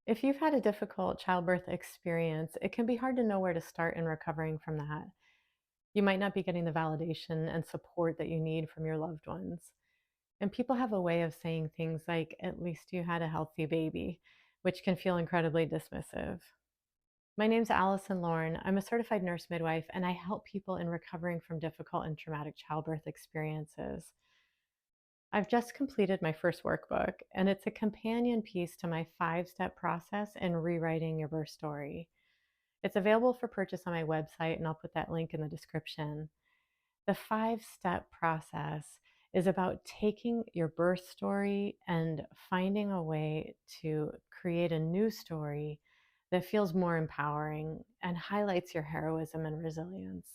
If you've had a difficult childbirth experience, it can be hard to know where to start in recovering from that. You might not be getting the validation and support that you need from your loved ones. And people have a way of saying things like, at least you had a healthy baby, which can feel incredibly dismissive. My name's Allison Lorne. I'm a certified nurse midwife, and I help people in recovering from difficult and traumatic childbirth experiences. I've just completed my first workbook, and it's a companion piece to my 5-step process in rewriting your birth story. It's available for purchase on my website, and I'll put that link in the description. The 5-step process is about taking your birth story and finding a way to create a new story that feels more empowering and highlights your heroism and resilience.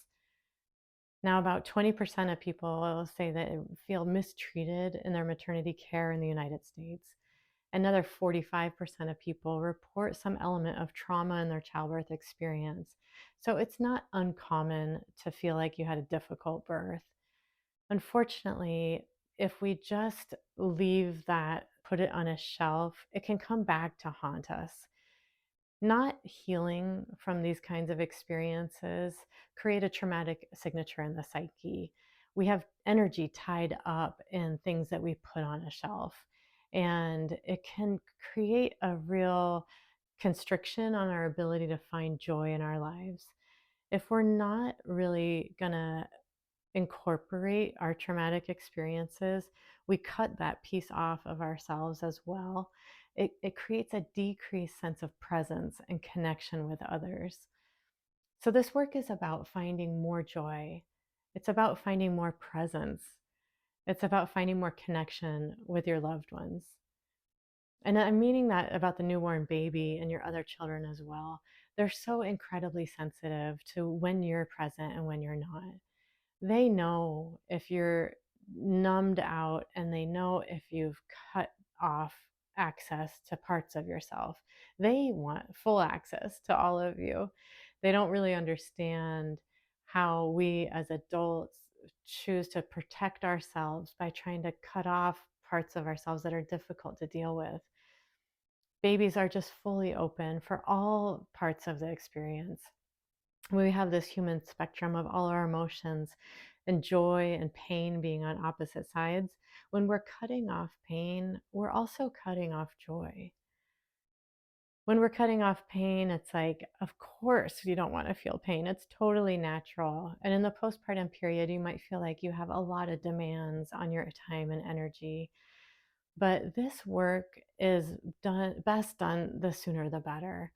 Now, about 20% of people will say that they feel mistreated in their maternity care in the United States. Another 45% of people report some element of trauma in their childbirth experience. So it's not uncommon to feel like you had a difficult birth. Unfortunately, if we just leave that, put it on a shelf, it can come back to haunt us. Not healing from these kinds of experiences create a traumatic signature in the psyche. We have energy tied up in things that we put on a shelf, and it can create a real constriction on our ability to find joy in our lives. If we're not really going to incorporate our traumatic experiences, we cut that piece off of ourselves as well. It creates a decreased sense of presence and connection with others. So, this work is about finding more joy. It's about finding more presence. It's about finding more connection with your loved ones. And I'm meaning that about the newborn baby and your other children as well. They're so incredibly sensitive to when you're present and when you're not. They know if you're numbed out, and they know if you've cut off access to parts of yourself. They want full access to all of you. They don't really understand how we as adults choose to protect ourselves by trying to cut off parts of ourselves that are difficult to deal with. Babies are just fully open for all parts of the experience. We have this human spectrum of all our emotions, and joy and pain being on opposite sides. When we're cutting off pain, we're also cutting off joy. When we're cutting off pain, it's like, of course, you don't want to feel pain. It's totally natural. And in the postpartum period, you might feel like you have a lot of demands on your time and energy. But this work is best done the sooner the better.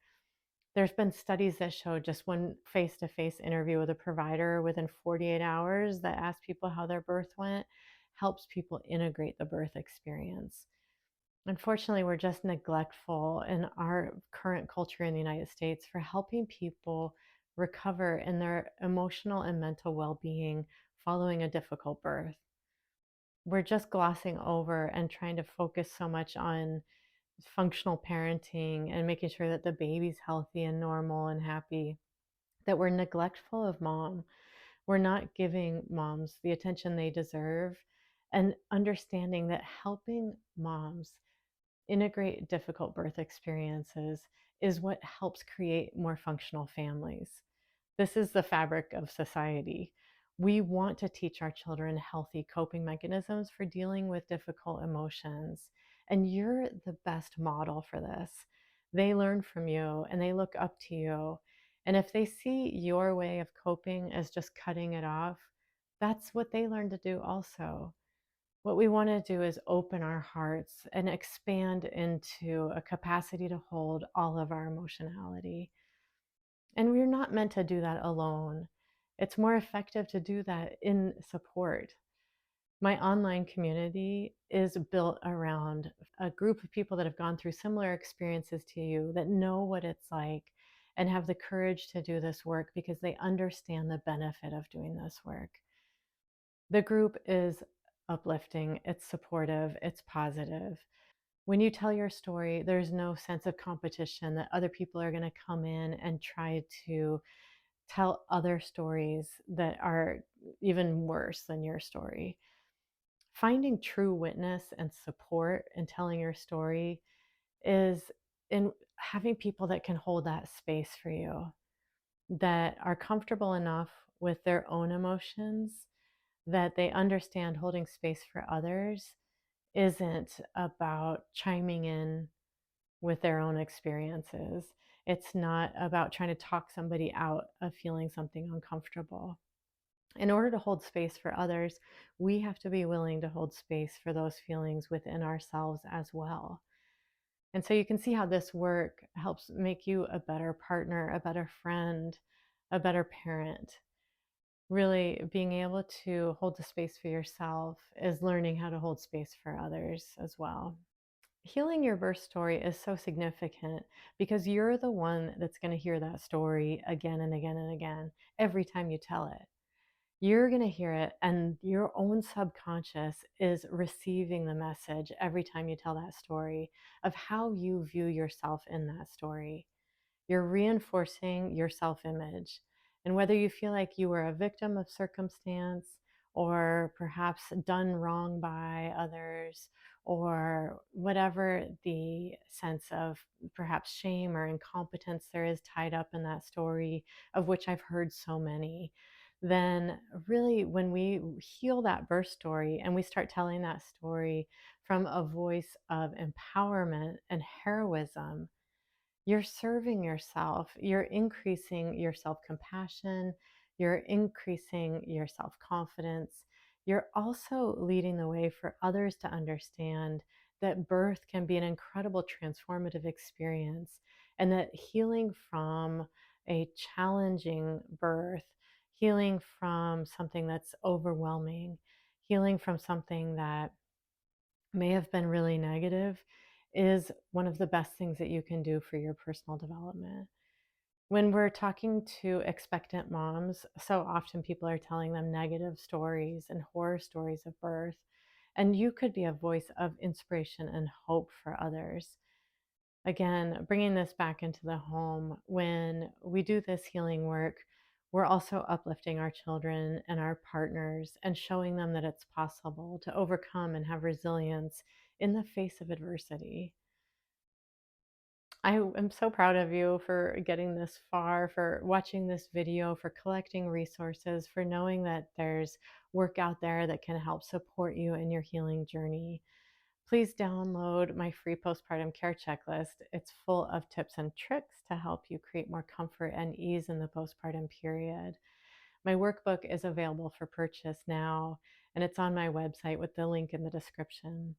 There's been studies that show just one face-to-face interview with a provider within 48 hours that asks people how their birth went helps people integrate the birth experience. Unfortunately, we're just neglectful in our current culture in the United States for helping people recover in their emotional and mental well-being following a difficult birth. We're just glossing over and trying to focus so much on functional parenting and making sure that the baby's healthy and normal and happy, that we're neglectful of mom. We're not giving moms the attention they deserve, and understanding that helping moms integrate difficult birth experiences is what helps create more functional families. This is the fabric of society. We want to teach our children healthy coping mechanisms for dealing with difficult emotions. And you're the best model for this. They learn from you and they look up to you. And if they see your way of coping as just cutting it off, that's what they learn to do also. What we want to do is open our hearts and expand into a capacity to hold all of our emotionality. And we're not meant to do that alone. It's more effective to do that in support. My online community is built around a group of people that have gone through similar experiences to you, that know what it's like and have the courage to do this work because they understand the benefit of doing this work. The group is uplifting, it's supportive, it's positive. When you tell your story, there's no sense of competition that other people are going to come in and try to tell other stories that are even worse than your story. Finding true witness and support in telling your story is And having people that can hold that space for you, that are comfortable enough with their own emotions, that they understand holding space for others isn't about chiming in with their own experiences. It's not about trying to talk somebody out of feeling something uncomfortable. In order to hold space for others, we have to be willing to hold space for those feelings within ourselves as well. And so you can see how this work helps make you a better partner, a better friend, a better parent. Really being able to hold the space for yourself is learning how to hold space for others as well. Healing your birth story is so significant because you're the one that's going to hear that story again and again and again every time you tell it. You're going to hear it, and your own subconscious is receiving the message every time you tell that story of how you view yourself in that story. You're reinforcing your self image. And whether you feel like you were a victim of circumstance or perhaps done wrong by others, or whatever the sense of perhaps shame or incompetence there is tied up in that story, of which I've heard so many, then really when we heal that birth story and we start telling that story from a voice of empowerment and heroism, you're serving yourself, you're increasing your self compassion, you're increasing your self confidence. You're also leading the way for others to understand that birth can be an incredible transformative experience, and that healing from a challenging birth, healing from something that's overwhelming, healing from something that may have been really negative, is one of the best things that you can do for your personal development. When we're talking to expectant moms, so often people are telling them negative stories and horror stories of birth. And you could be a voice of inspiration and hope for others. Again, bringing this back into the home, when we do this healing work, we're also uplifting our children and our partners and showing them that it's possible to overcome and have resilience in the face of adversity. I am so proud of you for getting this far, for watching this video, for collecting resources, for knowing that there's work out there that can help support you in your healing journey. Please download my free postpartum care checklist. It's full of tips and tricks to help you create more comfort and ease in the postpartum period. My workbook is available for purchase now, and it's on my website with the link in the description.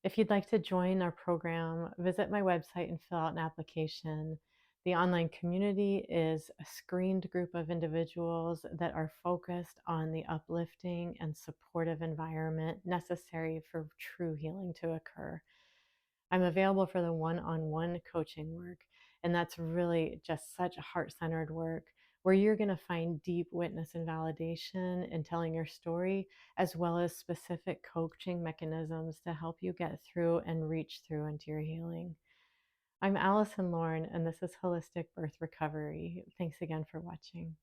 If you'd like to join our program, visit my website and fill out an application. The online community is a screened group of individuals that are focused on the uplifting and supportive environment necessary for true healing to occur. I'm available for the one-on-one coaching work, and that's really just such heart-centered work where you're going to find deep witness and validation in telling your story, as well as specific coaching mechanisms to help you get through and reach through into your healing. I'm Allison Lorne, and this is Holistic Birth Recovery. Thanks again for watching.